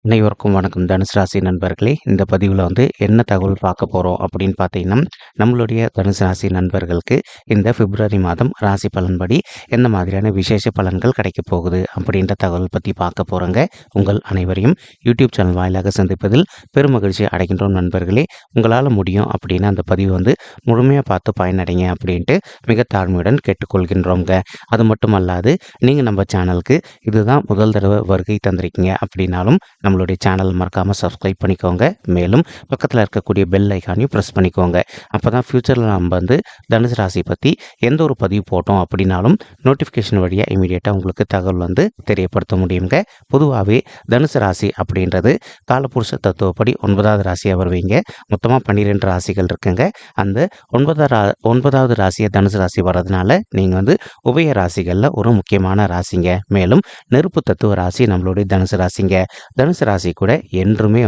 அனைவருக்கும் வணக்கம். தனுசு ராசி நண்பர்களே, இந்த பதிவில் என்ன தகவல் பார்க்க போகிறோம் அப்படின்னு பார்த்தீங்கன்னா, நம்மளுடைய தனுசு ராசி நண்பர்களுக்கு இந்த பிப்ரவரி மாதம் ராசி பலன்படி எந்த மாதிரியான விசேஷ பலன்கள் கிடைக்க போகுது அப்படின்ற தகவல் பற்றி பார்க்க போகிறோங்க. உங்கள் அனைவரையும் யூடியூப் சேனல் வாயிலாக சந்திப்பதில் பெருமகிழ்ச்சி அடைகின்றோம் நண்பர்களே. உங்களால் முடியும் அப்படின்னு அந்த பதிவு முழுமையாக பார்த்து பயனடைங்க அப்படின்ட்டு மிக தாழ்மையுடன் கேட்டுக்கொள்கின்றோங்க. அது மட்டுமல்லாது, நீங்கள் நம்ம சேனலுக்கு இதுதான் முதல் தடவை வருகை தந்திருக்கீங்க அப்படின்னாலும் நம்மளுடைய சேனல் மறக்காமல் சப்ஸ்கிரைப் பண்ணிக்கோங்க. மேலும் பக்கத்தில் இருக்கக்கூடிய பெல் ஐக்கானையும் ப்ரெஸ் பண்ணிக்கோங்க. அப்போ தான் ஃப்யூச்சரில் நம்ம தனுசு ராசி பற்றி எந்த ஒரு பதிவு போட்டோம் அப்படின்னாலும் நோட்டிஃபிகேஷன் வழியாக இமீடியட்டாக உங்களுக்கு தகவல் தெரியப்படுத்த முடியுங்க. பொதுவாகவே தனுசு ராசி அப்படின்றது காலபுருஷ தத்துவப்படி 9வது ராசியாக வருவீங்க. மொத்தமாக 12 ராசிகள் இருக்குங்க. அந்த 9வது ராசியை தனுசு ராசி வர்றதுனால நீங்கள் உபய ராசிகளில் ஒரு முக்கியமான ராசிங்க. மேலும் நெருப்பு தத்துவ ராசி நம்மளுடைய தனுசு ராசிங்க. தனுசு ராசி கூட என்றுமே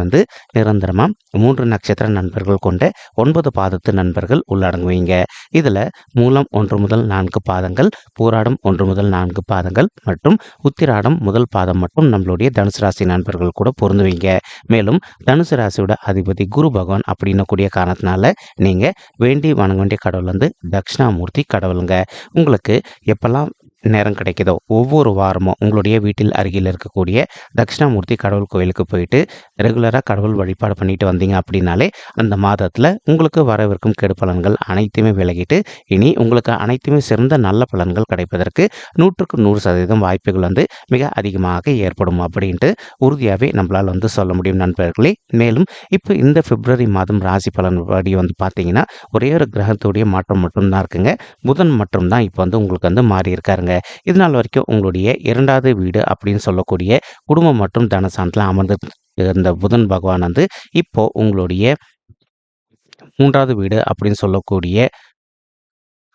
நிரந்தரமா 3 நட்சத்திர நண்பர்கள் கொண்ட 9 பாதத்து நண்பர்கள் உள்ளடங்குவீங்க. இதுல மூலம் 1 முதல் 4 பாதங்கள், பூராடம் 1 முதல் 4 பாதங்கள் மற்றும் உத்திராடம் முதல் பாதம் மட்டும் நம்மளுடைய தனுசு ராசி நண்பர்கள் கூட பொருந்துவீங்க. மேலும் தனுசு ராசியோட அதிபதி குரு பகவான் அப்படின்னு கூடிய காரணத்தினால நீங்க வேண்டி வணங்க வேண்டிய கடவுள் தட்சிணாமூர்த்தி கடவுளுங்க. உங்களுக்கு எப்பெல்லாம் நேரம் கிடைக்குதோ ஒவ்வொரு வாரமும் உங்களுடைய வீட்டில் அருகில் இருக்கக்கூடிய தட்சிணாமூர்த்தி கடவுள் கோயிலுக்கு போயிட்டு ரெகுலராக கடவுள் வழிபாடு பண்ணிட்டு வந்தீங்க அப்படின்னாலே அந்த மாதத்தில் உங்களுக்கு வரவிருக்கும் கெடு பலன்கள் அனைத்துமே விலகிட்டு இனி உங்களுக்கு அனைத்துமே சிறந்த நல்ல பலன்கள் கிடைப்பதற்கு 100க்கு 100% வாய்ப்புகள் மிக அதிகமாக ஏற்படும் அப்படின்ட்டு உறுதியாகவே நம்மளால் சொல்ல முடியும் நண்பர்களே. மேலும் இப்போ இந்த பிப்ரவரி மாதம் ராசி பலன் படி பார்த்தீங்கன்னா ஒரே ஒரு கிரகத்துடைய மாற்றம் மட்டும்தான் இருக்குங்க. புதன் மட்டும் தான் இப்போ உங்களுக்கு மாறி இருக்காருங்க. இதனால் வரைக்கும் உங்களுடைய 2வது வீடு அப்படின்னு சொல்லக்கூடிய குடும்பம் மற்றும் தனசானத்தில் அமர்ந்து இருந்த புதன் பகவான் இப்போ உங்களுடைய 3வது வீடு அப்படின்னு சொல்லக்கூடிய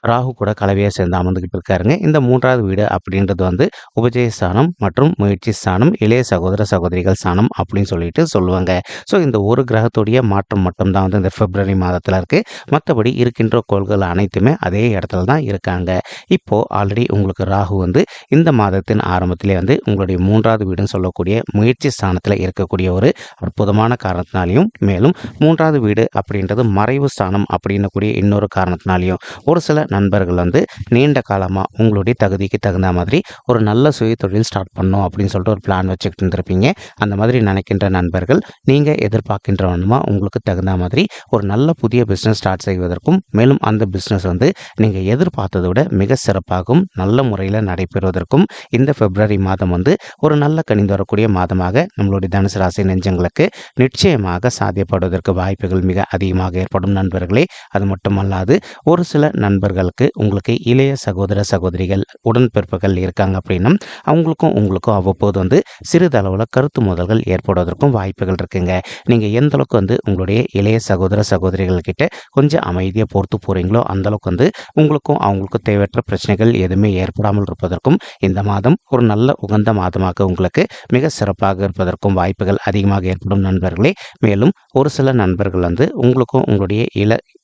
ராகு கூட கலவையாக சேர்ந்து அமர்ந்துகிட்டு இருக்காருங்க. இந்த 3வது வீடு அப்படின்றது உபஜய ஸ்தானம் மற்றும் முயற்சி ஸ்தானம், இளைய சகோதர சகோதரிகள் ஸ்தானம் அப்படின்னு சொல்லிட்டு சொல்லுவாங்க. ஸோ இந்த ஒரு கிரகத்துடைய மாற்றம் மட்டும்தான் இந்த பிப்ரவரி மாதத்தில் இருக்கு. மற்றபடி இருக்கின்ற கோள்கள் அனைத்துமே அதே இடத்துல தான் இருக்காங்க. இப்போ ஆல்ரெடி உங்களுக்கு ராகு இந்த மாதத்தின் ஆரம்பத்திலே உங்களுடைய 3வது வீடுன்னு சொல்லக்கூடிய முயற்சி ஸ்தானத்தில் இருக்கக்கூடிய ஒரு அற்புதமான காரணத்தினாலையும், மேலும் 3வது வீடு அப்படின்றது மறைவு ஸ்தானம் அப்படின்னு கூடிய இன்னொரு காரணத்தினாலையும் ஒரு சில நண்பர்கள் நீண்ட காலமாக உங்களுடைய தகுதிக்கு தகுந்த மாதிரி ஒரு நல்ல சுய தொழில் ஸ்டார்ட் பண்ணணும் அப்படின்னு சொல்லிட்டு ஒரு பிளான் வச்சுக்கிட்டு இருந்திருப்பீங்க. அந்த மாதிரி நினைக்கின்ற நண்பர்கள் நீங்கள் எதிர்பார்க்கின்றவனுமா உங்களுக்கு தகுந்த மாதிரி ஒரு நல்ல புதிய பிஸ்னஸ் ஸ்டார்ட் செய்வதற்கும், மேலும் அந்த பிஸ்னஸ் நீங்கள் எதிர்பார்த்ததை விட மிக சிறப்பாகவும் நல்ல முறையில் நடைபெறுவதற்கும் இந்த பிப்ரவரி மாதம் ஒரு நல்ல கணிந்து வரக்கூடிய மாதமாக நம்மளுடைய தனுசு ராசி நெஞ்சங்களுக்கு நிச்சயமாக சாத்தியப்படுவதற்கு வாய்ப்புகள் மிக அதிகமாக ஏற்படும் நண்பர்களே. அது மட்டுமல்லாது, ஒரு சில நண்பர்களுக்கு உங்களுக்கு இளைய சகோதர சகோதரிகள் உடன்பிறப்புகள் இருக்காங்க அப்படின்னா அவங்களுக்கும் உங்களுக்கும் அவ்வப்போது சிறிதளவில் கருத்து மோதல்கள் ஏற்படுவதற்கும் வாய்ப்புகள் இருக்குங்க. நீங்கள் எந்த அளவுக்கு உங்களுடைய இளைய சகோதர சகோதரிகள் கிட்ட கொஞ்சம் அமைதியாக பொறுத்து போகிறீங்களோ அந்த அளவுக்கு உங்களுக்கும் அவங்களுக்கும் தேவையற்ற பிரச்சனைகள் எதுவுமே ஏற்படாமல் இருப்பதற்கும் இந்த மாதம் ஒரு நல்ல உகந்த மாதமாக உங்களுக்கு மிக சிறப்பாக இருப்பதற்கும் வாய்ப்புகள் அதிகமாக ஏற்படும் நண்பர்களே. மேலும் ஒரு சில நண்பர்கள் உங்களுக்கும் உங்களுடைய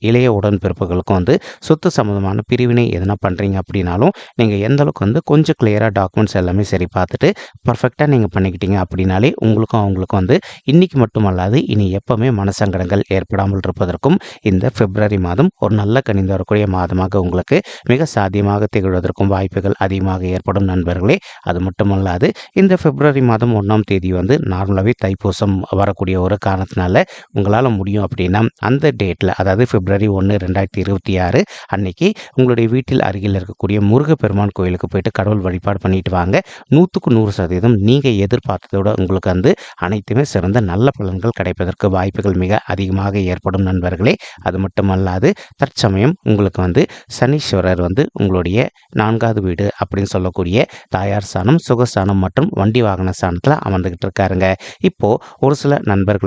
இளைய உடன்பிறப்புகளுக்கும் சொத்து சம்மந்தமான பிரிவினை எதனா பண்ணுறீங்க அப்படின்னாலும் நீங்கள் எந்த அளவுக்கு கொஞ்சம் கிளியராக டாக்குமெண்ட்ஸ் எல்லாமே சரி பார்த்துட்டு பர்ஃபெக்டாக நீங்கள் பண்ணிக்கிட்டீங்க அப்படின்னாலே உங்களுக்கும் அவங்களுக்கும் இன்னைக்கு மட்டுமல்லாது இனி எப்பவுமே மனசங்கடங்கள் ஏற்படாமல் இருப்பதற்கும் இந்த பிப்ரவரி மாதம் ஒரு நல்ல கணிந்து வரக்கூடிய மாதமாக உங்களுக்கு மிக சாத்தியமாக திகழ்வதற்கும் வாய்ப்புகள் அதிகமாக ஏற்படும் நண்பர்களே. அது மட்டுமல்லாது, இந்த பிப்ரவரி மாதம் 1ஆம் தேதி நார்மலாகவே தைப்பூசம் வரக்கூடிய ஒரு காரணத்தினால உங்களால் முடியும் அப்படின்னா அந்த டேட்டில், அதாவது பிப்ரவரி 1, 2026 அன்னைக்கு உங்களுடைய வீட்டில் அருகில் இருக்கக்கூடிய முருகப்பெருமான் கோயிலுக்கு போயிட்டு கடவுள் வழிபாடு பண்ணிட்டு வாங்க. 100க்கு 100% நீங்கள் எதிர்பார்த்ததோட உங்களுக்கு அனைத்துமே சிறந்த நல்ல பலன்கள் கிடைப்பதற்கு வாய்ப்புகள் மிக அதிகமாக ஏற்படும் நண்பர்களே. அது மட்டுமல்லாது, தற்சமயம் உங்களுக்கு சனீஸ்வரர் உங்களுடைய 4வது வீடு அப்படின்னு சொல்லக்கூடிய தாயார் ஸ்தானம், சுகஸ்தானம் மற்றும் வண்டி வாகன ஸ்தானத்தில் அமர்ந்துகிட்டு இருக்காருங்க. இப்போ ஒரு சில நண்பர்கள்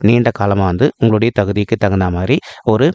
நீண்ட காலமாக உங்களுடைய தகுதிக்கு தகுந்த மாதிரி ஒரு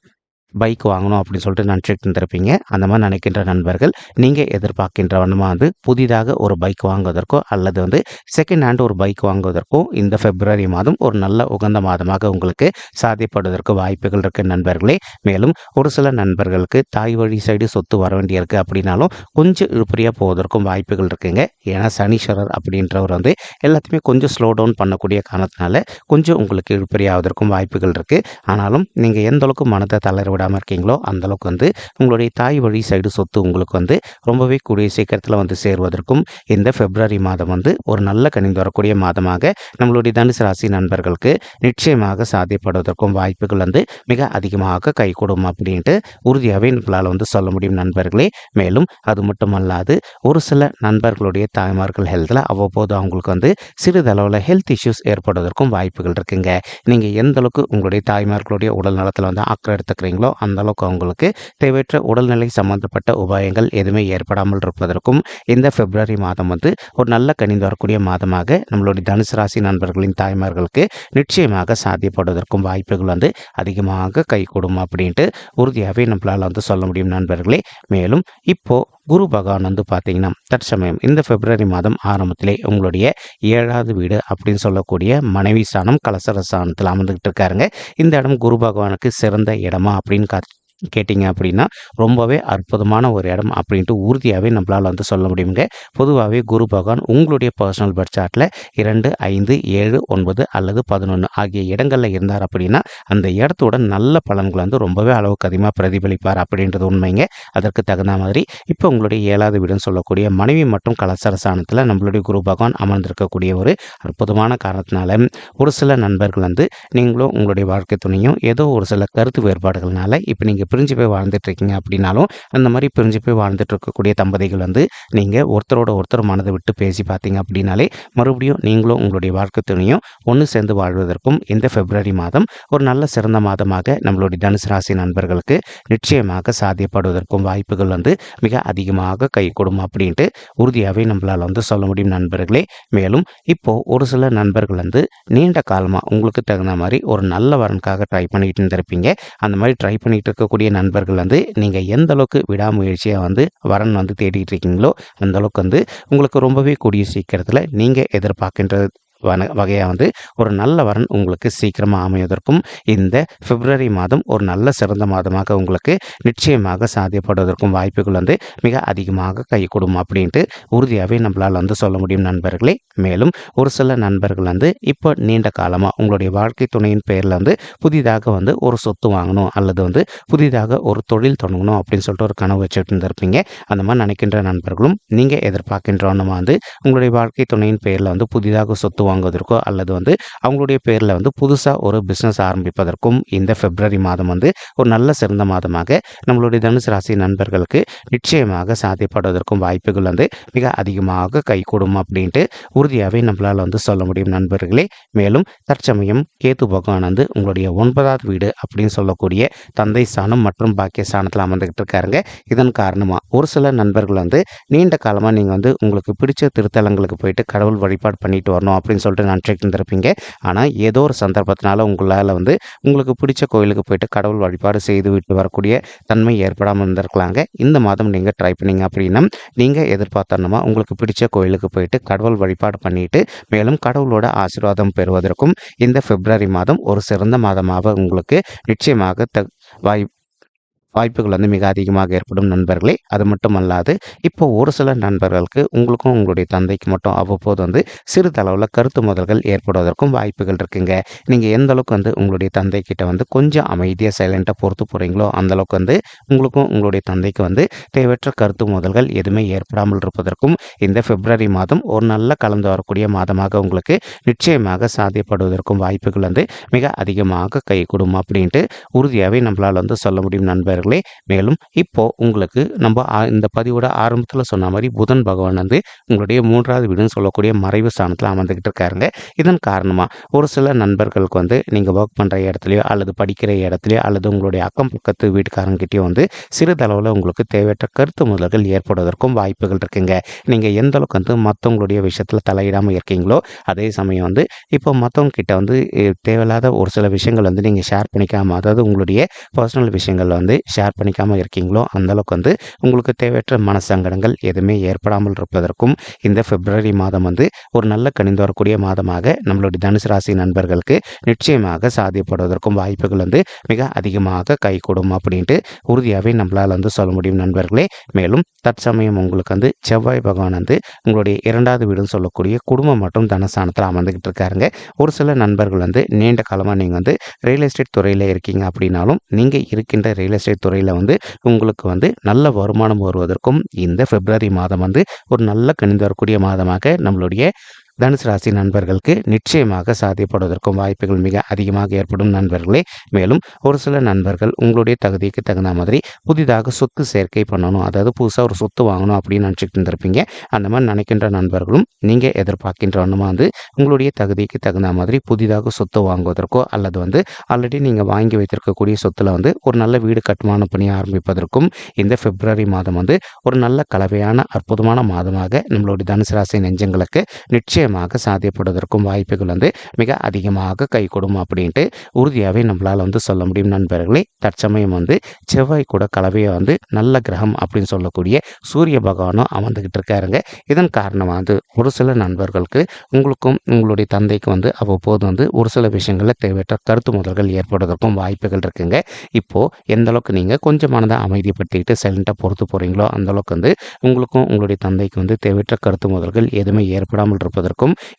பைக் வாங்கணும் அப்படின்னு சொல்லிட்டு நினச்சிட்டு இருந்திருப்பீங்க. அந்த மாதிரி நினைக்கின்ற நண்பர்கள் நீங்கள் எதிர்பார்க்கின்ற வண்ணமாக வந்து புதிதாக ஒரு பைக் வாங்குவதற்கோ அல்லது வந்து செகண்ட் ஹேண்ட் ஒரு பைக் வாங்குவதற்கோ இந்த பிப்ரவரி மாதம் ஒரு நல்ல உகந்த மாதமாக உங்களுக்கு சாத்தியப்படுவதற்கு வாய்ப்புகள் இருக்குது நண்பர்களே. மேலும் ஒரு சில நண்பர்களுக்கு தாய் வழி சைடு சொத்து வர வேண்டியிருக்கு அப்படின்னாலும் கொஞ்சம் இழுபறியாக போவதற்கும் வாய்ப்புகள் இருக்குங்க. ஏன்னா சனீஸ்வரர் அப்படின்றவர் வந்து எல்லாத்தையுமே கொஞ்சம் ஸ்லோ டவுன் பண்ணக்கூடிய காரணத்தினால கொஞ்சம் உங்களுக்கு இழுபறி ஆவதற்கும் வாய்ப்புகள் இருக்குது. ஆனாலும் நீங்கள் எந்த அளவுக்கு மனதை தளர விடாமல் இருக்கீங்களோ அந்தளவுக்கு வந்து உங்களுடைய தாய் வழி சைடு சொத்து உங்களுக்கு வந்து ரொம்பவே கூடிய சீக்கிரத்தில் வந்து சேருவதற்கும் இந்த பிப்ரவரி மாதம் வந்து ஒரு நல்ல கணிந்து வரக்கூடிய மாதமாக நம்மளுடைய தனுசு ராசி நண்பர்களுக்கு நிச்சயமாக சாத்தியப்படுவதற்கும் வாய்ப்புகள் வந்து மிக அதிகமாக கைகூடும் அப்படின்ட்டு உறுதியாகவே நம்மளால் வந்து சொல்ல முடியும் நண்பர்களே. மேலும் அது மட்டுமல்லாது ஒரு சில நண்பர்களுடைய தாய்மார்கள் ஹெல்த்தில் அவ்வப்போது அவங்களுக்கு வந்து சிறிதளவில் ஹெல்த் இஷ்யூஸ் ஏற்படுவதற்கும் வாய்ப்புகள் இருக்குங்க. நீங்கள் எந்த அளவுக்கு உங்களுடைய தாய்மார்களுடைய உடல் நலத்தில் வந்து அக்கறை எடுத்துக்கிறீங்களோ அந்த அளவுக்கு அவங்களுக்கு தேவையற்ற உடல்நிலை சம்பந்தப்பட்ட உபாயங்கள் எதுவுமே ஏற்படாமல் இருப்பதற்கும் இந்த பிப்ரவரி மாதம் வந்து ஒரு நல்ல கணிந்து வரக்கூடிய மாதமாக நம்மளுடைய தனுசு ராசி நண்பர்களின் தாய்மார்களுக்கு நிச்சயமாக சாத்தியப்படுவதற்கும் வாய்ப்புகள் வந்து அதிகமாக கைகூடும் அப்படின்ட்டு உறுதியாகவே நம்மளால் வந்து சொல்ல முடியும் நண்பர்களே. மேலும் இப்போ குரு பகவான் வந்து பார்த்தீங்கன்னா தற்சமயம் இந்த பிப்ரவரி மாதம் ஆரம்பத்திலே உங்களுடைய 7வது வீடு அப்படின்னு சொல்லக்கூடிய மனைவி ஸ்தானம் கலசர ஸ்தானத்தில் அமர்ந்துகிட்டு இருக்காருங்க. இந்த இடம் குரு பகவானுக்கு சிறந்த இடமா அப்படின்னு கேட்டிங்க அப்படின்னா ரொம்பவே அற்புதமான ஒரு இடம் அப்படின்ட்டு உறுதியாகவே நம்மளால் வந்து சொல்ல முடியுங்க. பொதுவாகவே குரு பகவான் உங்களுடைய பர்சனல் பர்த் சார்ட்டில் 2, 5, 7, 9 அல்லது 11 ஆகிய இடங்களில் இருந்தார் அப்படின்னா அந்த இடத்தோட நல்ல பலன்கள் வந்து ரொம்பவே அளவுக்கு அதிகமாக பிரதிபலிப்பார் அப்படின்றது உண்மைங்க. அதற்கு தகுந்த மாதிரி இப்போ உங்களுடைய 7வது வீடுன்னு சொல்லக்கூடிய மனைவி மற்றும் கலசர ஸ்தானத்தில் நம்மளுடைய குரு பகவான் அமர்ந்திருக்கக்கூடிய ஒரு அற்புதமான காரணத்தினால ஒரு சில நண்பர்கள் வந்து நீங்களும் உங்களுடைய வாழ்க்கை துணையும் ஏதோ ஒரு சில கருத்து வேறுபாடுகள்னால இப்போ நீங்கள் பிரிஞ்சு போய் வாழ்ந்துட்டு இருக்கீங்க அப்படின்னாலும் அந்த மாதிரி பிரிஞ்சு போய் வாழ்ந்துட்டு இருக்கக்கூடிய தம்பதிகள் வந்து நீங்கள் ஒருத்தரோட ஒருத்தர் மனதை விட்டு பேசி பார்த்தீங்க அப்படின்னாலே மறுபடியும் நீங்களும் உங்களுடைய வாழ்க்கை துணையும் ஒன்று சேர்ந்து வாழ்வதற்கும் இந்த பிப்ரவரி மாதம் ஒரு நல்ல சிறந்த மாதமாக நம்மளுடைய தனுசு ராசி நண்பர்களுக்கு நிச்சயமாக சாத்தியப்படுவதற்கும் வாய்ப்புகள் வந்து மிக அதிகமாக கைகூடும் அப்படின்ட்டு உறுதியாகவே நம்மளால் வந்து சொல்ல முடியும் நண்பர்களே. மேலும் இப்போ ஒரு சில நண்பர்கள் வந்து நீண்ட காலமாக உங்களுக்கு தகுந்த மாதிரி ஒரு நல்ல வரனுக்காக ட்ரை பண்ணிட்டு இருந்திருப்பீங்க. அந்த மாதிரி ட்ரை பண்ணிட்டு இருக்கக்கூடிய நண்பர்கள் வந்து நீங்கள் எந்த அளவுக்கு விடாமுயற்சியாக வந்து வரன் வந்து தேடிட்டு இருக்கீங்களோ அந்த அளவுக்கு வந்து உங்களுக்கு ரொம்பவே கூடிய சீக்கிரத்தில் நீங்கள் எதிர்பார்க்கின்ற வகையாக வந்து ஒரு நல்ல வரன் உங்களுக்கு சீக்கிரமாக அமைவதற்கும் இந்த பிப்ரவரி மாதம் ஒரு நல்ல சிறந்த மாதமாக உங்களுக்கு நிச்சயமாக சாத்தியப்படுவதற்கும் வாய்ப்புகள் வந்து மிக அதிகமாக கைகூடும் அப்படின்ட்டு உறுதியாகவே நம்மளால் வந்து சொல்ல முடியும் நண்பர்களே. மேலும் ஒரு சில நண்பர்கள் வந்து இப்போ நீண்ட காலமாக உங்களுடைய வாழ்க்கை துணையின் பெயரில் வந்து புதிதாக வந்து ஒரு சொத்து வாங்கணும் அல்லது வந்து புதிதாக ஒரு தொழில் தொடங்கணும் அப்படின்னு சொல்லிட்டு ஒரு கனவு வச்சுட்டு இருந்திருப்பீங்க. அந்த மாதிரி நினைக்கின்ற நண்பர்களும் நீங்கள் எதிர்பார்க்கின்றவனமாக வந்து உங்களுடைய வாழ்க்கை துணையின் பெயரில் வந்து புதிதாக சொத்து வாங்குவதற்கோ அல்லது வந்து அவங்களுடைய பேரில் வந்து புதுசாக ஒரு பிஸ்னஸ் ஆரம்பிப்பதற்கும் இந்த பிப்ரவரி மாதம் வந்து ஒரு நல்ல சிறந்த மாதமாக நம்மளுடைய தனுசு ராசி நண்பர்களுக்கு நிச்சயமாக சாத்தியப்படுவதற்கும் வாய்ப்புகள் வந்து மிக அதிகமாக கைகூடும் அப்படின்ட்டு உறுதியாகவே நம்மளால் வந்து சொல்ல முடியும் நண்பர்களே. மேலும் தற்சமயம் கேது பகவான் வந்து உங்களுடைய 9வது வீடு அப்படின்னு சொல்லக்கூடிய தந்தை ஸ்தானம் மற்றும் பாக்கிய ஸ்தானத்தில் அமர்ந்துகிட்டு இருக்காருங்க. இதன் காரணமாக ஒரு சில நண்பர்கள் வந்து நீண்ட காலமாக நீங்கள் வந்து உங்களுக்கு பிடிச்ச திருத்தலங்களுக்கு போயிட்டு கடவுள் வழிபாடு பண்ணிட்டு வரணும் அப்படின்னு சொல்லிட்டு நினச்சிட்டு இருந்திருப்பீங்க. ஆனால் ஏதோ ஒரு சந்தர்ப்பத்தினால உங்களால் வந்து உங்களுக்கு பிடிச்ச கோயிலுக்கு போயிட்டு கடவுள் வழிபாடு செய்து விட்டு வரக்கூடிய தன்மை ஏற்படாமல் இருந்திருக்கலாங்க. இந்த மாதம் நீங்கள் ட்ரை பண்ணீங்க அப்படின்னா நீங்கள் எதிர்பார்த்தனமா உங்களுக்கு பிடிச்ச கோயிலுக்கு போயிட்டு கடவுள் வழிபாடு பண்ணிட்டு மேலும் கடவுளோட ஆசீர்வாதம் பெறுவதற்கும் இந்த பிப்ரவரி மாதம் ஒரு சிறந்த மாதமாக உங்களுக்கு நிச்சயமாக வாய்ப்புகள் வந்து மிக அதிகமாக ஏற்படும் நண்பர்களே. அது மட்டுமல்லாது இப்போ ஒரு சில நண்பர்களுக்கு உங்களுக்கும் உங்களுடைய தந்தைக்கு மட்டும் அவ்வப்போது வந்து சிறிதளவில் கருத்து மோதல்கள் ஏற்படுவதற்கும் வாய்ப்புகள் இருக்குங்க. நீங்கள் எந்த அளவுக்கு வந்து உங்களுடைய தந்தைக்கிட்ட வந்து கொஞ்சம் அமைதியாக சைலண்ட்டாக பொறுத்து போகிறீங்களோ அந்தளவுக்கு வந்து உங்களுக்கும் உங்களுடைய தந்தைக்கு வந்து தேவையற்ற கருத்து மோதல்கள் எதுவுமே ஏற்படாமல் இருப்பதற்கும் இந்த பிப்ரவரி மாதம் ஒரு நல்ல கலந்து வரக்கூடிய மாதமாக உங்களுக்கு நிச்சயமாக சாத்தியப்படுவதற்கும் வாய்ப்புகள் வந்து மிக அதிகமாக கைகூடும் அப்படின்ட்டு உறுதியாகவே நம்மளால் வந்து சொல்ல முடியும் நண்பர்கள். நண்பர்களே. மேலும் இப்போ உங்களுக்கு நம்ம இந்த பதிவோட ஆரம்பத்தில் சொன்ன மாதிரி புதன் பகவான் வந்து உங்களுடைய 3வது வீடுன்னு சொல்லக்கூடிய மறைவு ஸ்தானத்தில் அமர்ந்துகிட்டு இருக்காருங்க. இதன் காரணமாக ஒரு சில நண்பர்களுக்கு வந்து நீங்கள் ஒர்க் பண்ணுற இடத்துலையோ அல்லது படிக்கிற இடத்துலையோ அல்லது உங்களுடைய அக்கம் பக்கத்து வீட்டுக்காரங்கிட்டயோ வந்து சிறிதளவில் உங்களுக்கு தேவையற்ற கருத்து முதல்கள் ஏற்படுவதற்கும் வாய்ப்புகள் இருக்குங்க. நீங்கள் எந்த அளவுக்கு வந்து மற்றவங்களுடைய விஷயத்தில் தலையிடாமல் இருக்கீங்களோ அதே சமயம் வந்து இப்போ மற்றவங்க கிட்ட வந்து தேவையில்லாத ஒரு சில விஷயங்கள் வந்து நீங்கள் ஷேர் பண்ணிக்காமல், அதாவது உங்களுடைய பர்சனல் விஷயங்கள் வந்து ஷேர் பண்ணிக்காமல் இருக்கீங்களோ அந்தளவுக்கு வந்து உங்களுக்கு தேவையற்ற மனசங்கடங்கள் எதுவுமே ஏற்படாமல் இருப்பதற்கும் இந்த பிப்ரவரி மாதம் வந்து ஒரு நல்ல கணிந்து வரக்கூடிய மாதமாக நம்மளுடைய தனுசு ராசி நண்பர்களுக்கு நிச்சயமாக சாத்தியப்படுவதற்கும் வாய்ப்புகள் வந்து மிக அதிகமாக கைகூடும் அப்படின்ட்டு உறுதியாகவே நம்மளால் வந்து சொல்ல முடியும் நண்பர்களே. மேலும் தற்சமயம் உங்களுக்கு வந்து செவ்வாய் பகவான் வந்து உங்களுடைய 2வது வீடுன்னு சொல்லக்கூடிய குடும்பம் மற்றும் தனஸ்தானத்தில் அமர்ந்துகிட்டு இருக்காருங்க. ஒரு சில நண்பர்கள் வந்து நீண்ட காலமாக நீங்கள் வந்து ரியல் எஸ்டேட் துறையில் இருக்கீங்க அப்படின்னாலும் நீங்கள் இருக்கின்ற ரியல் எஸ்டேட் துறையில் வந்து உங்களுக்கு வந்து நல்ல வருமானம் வருவதற்கும் இந்த பிப்ரவரி மாதம் வந்து ஒரு நல்ல கணிந்து வரக்கூடிய மாதமாக நம்மளுடைய தனுசு ராசி நண்பர்களுக்கு நிச்சயமாக சாத்தியப்படுவதற்கும் வாய்ப்புகள் மிக அதிகமாக ஏற்படும் நண்பர்களே. மேலும் ஒரு சில நண்பர்கள் உங்களுடைய தகுதிக்கு தகுந்த மாதிரி புதிதாக சொத்து சேர்க்கை பண்ணணும், அதாவது புதுசாக ஒரு சொத்து வாங்கணும் அப்படின்னு நினச்சிக்கிட்டு இருந்திருப்பீங்க. அந்த மாதிரி நினைக்கின்ற நண்பர்களும் நீங்கள் எதிர்பார்க்கின்ற ஒன்றுமா வந்து உங்களுடைய தகுதிக்கு தகுந்த மாதிரி புதிதாக சொத்து வாங்குவதற்கோ அல்லது வந்து ஆல்ரெடி நீங்கள் வாங்கி வைத்திருக்கக்கூடிய சொத்தில் வந்து ஒரு நல்ல வீடு கட்டுமான பணியை ஆரம்பிப்பதற்கும் இந்த பிப்ரவரி மாதம் வந்து ஒரு நல்ல கலவையான அற்புதமான மாதமாக நம்மளுடைய தனுசு ராசி நெஞ்சங்களுக்கு நிச்சயமாக சாத்தியப்படுவதற்கும் வாய்ப்புகள் வந்து மிக அதிகமாக கைகூடும் அப்படின்ட்டு உறுதியாகவே நம்மளால் வந்து சொல்ல முடியும் நண்பர்களே. தற்சமயம் வந்து செவ்வாய் கூட கலவையை வந்து நல்ல கிரகம் அப்படின்னு சொல்லக்கூடிய சூரிய பகவானும் அமர்ந்துகிட்டு இருக்காருங்க. இதன் காரணமாக வந்து ஒரு சில நண்பர்களுக்கு உங்களுக்கும் உங்களுடைய தந்தைக்கும் வந்து அவ்வப்போது வந்து ஒரு சில விஷயங்களில் தேவையற்ற கருத்து முதல்கள் ஏற்படுவதற்கும் வாய்ப்புகள் இருக்குங்க. இப்போது எந்த அளவுக்கு நீங்கள் கொஞ்சம் மனதை அமைதிப்படுத்திக்கிட்டு சைலண்டாக பொறுத்து போகிறீங்களோ அந்தளவுக்கு வந்து உங்களுக்கும் உங்களுடைய தந்தைக்கு வந்து தேவையற்ற கருத்து முதல்கள் எதுவுமே ஏற்படாமல் இருப்பதற்கும்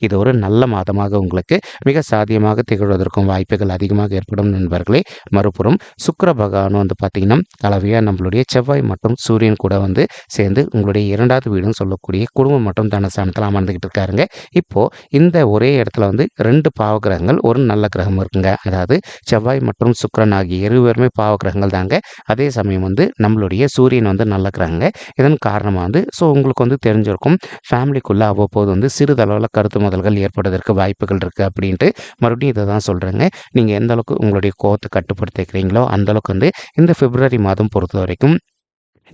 இது ஒரு நல்ல மாதமாக உங்களுக்கு மிக சாத்தியமாக திகழ்வதற்கும் வாய்ப்புகள் அதிகமாக ஏற்படும் நண்பர்களே. மறுபுறம் சுக்கிர பகவான் வந்து பார்த்தீங்கன்னா கலவையாக நம்மளுடைய செவ்வாய் மற்றும் சூரியன் கூட வந்து சேர்ந்து உங்களுடைய 2வது வீடுன்னு சொல்லக்கூடிய குடும்பம் மற்றும் தனஸ்தானத்தில் அமர்ந்துகிட்டு இருக்காருங்க. இப்போது இந்த ஒரே இடத்துல வந்து 2 பாவகிரகங்கள் ஒரு நல்ல கிரகம் இருக்குங்க. அதாவது செவ்வாய் மற்றும் சுக்கிரன் ஆகிய இருவருமே பாவகிரகங்கள் தாங்க. அதே சமயம் வந்து நம்மளுடைய சூரியன் வந்து நல்ல கிரகங்க. இதன் காரணமாக வந்து உங்களுக்கு வந்து தெரிஞ்சிருக்கும் ஃபேமிலிக்குள்ளே அவ்வப்போது வந்து சிறிதளவில் கருத்து முதல்கள் ஏற்படுவதற்கு வாய்ப்புகள் இருக்குது அப்படின்ட்டு மறுபடியும் இதை தான் சொல்கிறேங்க. நீங்கள் எந்த அளவுக்கு உங்களுடைய கோவத்தை கட்டுப்படுத்திக்கிறீங்களோ அந்தளவுக்கு வந்து இந்த பிப்ரவரி மாதம் பொறுத்த வரைக்கும்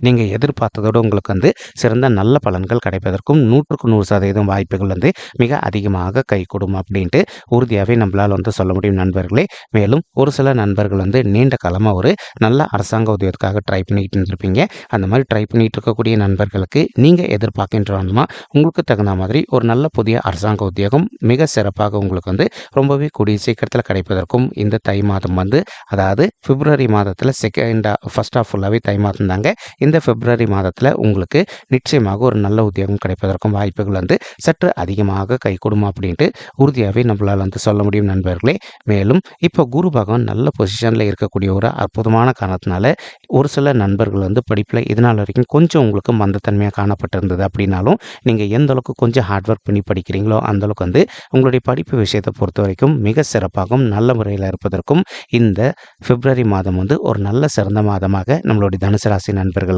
நீங்கள் எதிர்பார்த்ததோடு உங்களுக்கு வந்து சிறந்த நல்ல பலன்கள் கிடைப்பதற்கும் 100% வாய்ப்புகள் வந்து மிக அதிகமாக கைகூடும் அப்படின்ட்டு உறுதியாகவே நம்மளால் வந்து சொல்ல முடியும் நண்பர்களே. மேலும் ஒரு சில நண்பர்கள் வந்து நீண்ட காலமாக ஒரு நல்ல அரசாங்க உதவியத்துக்காக ட்ரை பண்ணிக்கிட்டு இருந்திருப்பீங்க. அந்த மாதிரி ட்ரை பண்ணிகிட்டு இருக்கக்கூடிய நண்பர்களுக்கு நீங்கள் எதிர்பார்க்கின்றமா உங்களுக்கு தகுந்த மாதிரி ஒரு நல்ல புதிய அரசாங்க உத்தியோகம் மிக சிறப்பாக உங்களுக்கு வந்து ரொம்பவே கூடிய சீக்கிரத்தில் கிடைப்பதற்கும் இந்த தை மாதம் வந்து, அதாவது பிப்ரவரி மாதத்தில் ஃபர்ஸ்ட் ஆஃப் ஃபுல்லாகவே தை மாதம் தாங்க. இந்த பிப்ரவரி மாதத்தில் உங்களுக்கு நிச்சயமாக ஒரு நல்ல உத்தியோகம் கிடைப்பதற்கும் வாய்ப்புகள் வந்து சற்று அதிகமாக கைகூடும் அப்படின்ட்டு உறுதியாகவே நம்மளால் வந்து சொல்ல முடியும் நண்பர்களே. மேலும் இப்போ குரு பகவான் நல்ல பொசிஷனில் இருக்கக்கூடிய ஒரு அற்புதமான காரணத்தினால ஒரு சில நண்பர்கள் வந்து படிப்பில் இதனால் வரைக்கும் கொஞ்சம் உங்களுக்கு மந்தத்தன்மையாக காணப்பட்டிருந்தது அப்படின்னாலும் நீங்கள் எந்த அளவுக்கு கொஞ்சம் ஹார்ட் ஒர்க் பண்ணி படிக்கிறீங்களோ அந்தளவுக்கு வந்து உங்களுடைய படிப்பு விஷயத்தை பொறுத்த வரைக்கும் மிக சிறப்பாகவும் நல்ல முறையில் இருப்பதற்கும் இந்த பிப்ரவரி மாதம் வந்து ஒரு நல்ல சிறந்த மாதமாக நம்மளுடைய தனுசு ராசி நண்பர்களுக்கு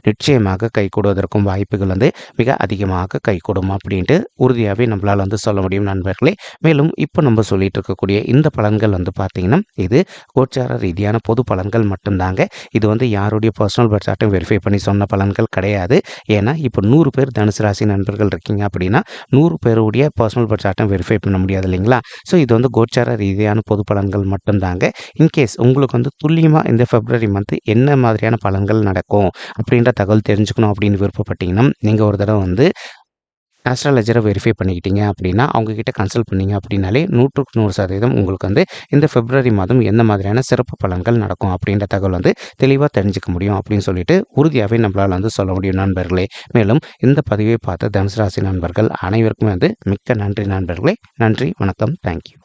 நிச்சயமாக கைகூடுவதற்கும் வாய்ப்புகள் வந்து மிக அதிகமாக கைகூடும் அப்படின்ட்டு உறுதியாகவே நம்மளால் வந்து சொல்ல முடியும் நண்பர்களே. மேலும் இப்போ நம்ம சொல்லிட்டு இருக்கக்கூடிய இந்த பலன்கள் வந்து பார்த்தீங்கன்னா இது கோச்சார ரீதியான பொது பலன்கள் மட்டும்தாங்க. இது வந்து யாருடைய பர்சனல் பட்ஜெட்டும் வெரிஃபை பண்ணி சொன்ன பலன்கள் கிடையாது. ஏன்னா இப்போ 100 பேர் தனுசு ராசி நண்பர்கள் இருக்கீங்க அப்படின்னா 100 பேருடைய பர்சனல் பட்ஜெட்டும் வெரிஃபை பண்ண முடியாது இல்லைங்களா. ஸோ இது வந்து கோச்சார ரீதியான பொது பலன்கள் மட்டும்தாங்க. இன்கேஸ் உங்களுக்கு வந்து துல்லியமாக இந்த பிப்ரவரி மந்த் என்ன மாதிரியான பலன்கள் நடக்கும் அப்படின்ற தகவல் தெரிஞ்சுக்கணும் அப்படின்னு விருப்பப்பட்டீங்கன்னா நீங்கள் ஒரு தடவை வந்து ஆஸ்ட்ராலஜரை வெரிஃபை பண்ணிக்கிட்டீங்க அப்படின்னா அவங்கக்கிட்ட கன்சல்ட் பண்ணிங்க அப்படின்னாலே 100% உங்களுக்கு வந்து இந்த பிப்ரவரி மாதம் எந்த மாதிரியான சிறப்பு பலன்கள் நடக்கும் அப்படின்ற தகவல் வந்து தெளிவாக தெரிஞ்சுக்க முடியும் அப்படின்னு சொல்லிட்டு உறுதியாகவே நம்மளால் வந்து சொல்ல முடியும் நண்பர்களே. மேலும் இந்த பதிவை பார்த்த தனுசு ராசி நண்பர்கள் அனைவருக்குமே வந்து மிக்க நன்றி நண்பர்களே. நன்றி, வணக்கம், தேங்க்யூ.